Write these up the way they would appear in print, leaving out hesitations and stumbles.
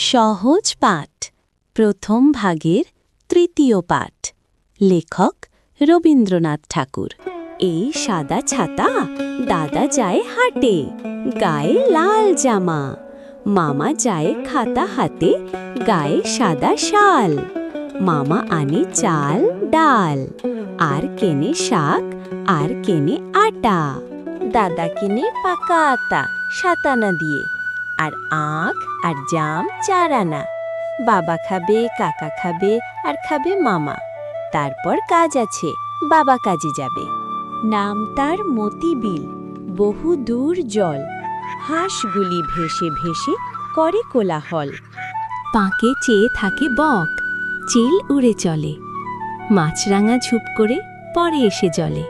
সহজ পাঠ প্রথম ভাগের তৃতীয় পাঠ লেখক রবীন্দ্রনাথ ঠাকুর। এই সাদা ছাতা দাদা যায় হাটে, গায়ে লাল জামা, মামা যায় খাতা হাতে, গায়ে সাদা শাল। মামা আনে চাল ডাল, আর কেনে শাক, আর কেনে আটা। দাদা কিনে পাকা আতা 7 আনা দিয়ে, আর আখ আর জাম 4 আনা। বাবা খাবে, কাকা খাবে, আর খাবে মামা। তারপর কাজ আছে, বাবা কাজে যাবে। নাম তার মতিবিল, বহু দূর জল। হাঁসগুলি ভেসে ভেসে করে কোলাহল। পাঁকে চেয়ে থাকে বক, চিল উড়ে চলে। মাছরাঙা ঝুপ করে পরে এসে জলে।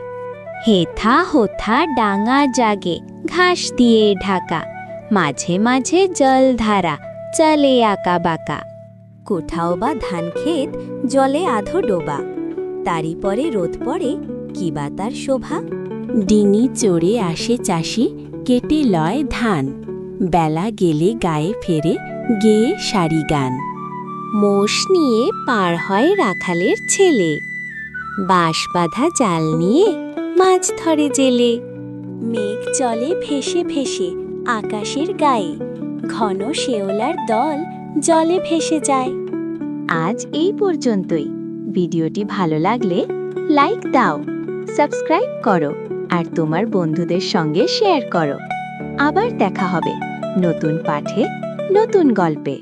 হেথা হোথা ডাঙা জাগে, ঘাস দিয়ে ঢাকা। মাঝে মাঝে জলধারা চলে আঁকা বাঁকা। কোথাও বা ধান ক্ষেত জলে আধো ডোবা, তারই পরে রোদ পড়ে কিবা তার শোভা। ডিঙি চড়ে আসে চাষি, কেটে লয় ধান। বেলা গেলে গায়ে ফেরে, গেয়ে সারি গান। মোষ নিয়ে পার হয় রাখালের ছেলে, বাঁশ বাঁধা জাল নিয়ে মাছ ধরে জেলে। মেঘ চলে ভেসে ভেসে আকাশের গায়ে, ঘন শেওলার দল জলে ভেসে যায়। আজ এই পর্যন্তই। ভিডিওটি ভালো লাগলে লাইক দাও, সাবস্ক্রাইব করো, আর তোমার বন্ধুদের সঙ্গে শেয়ার করো। আবার দেখা হবে নতুন পাঠে, নতুন গল্পে।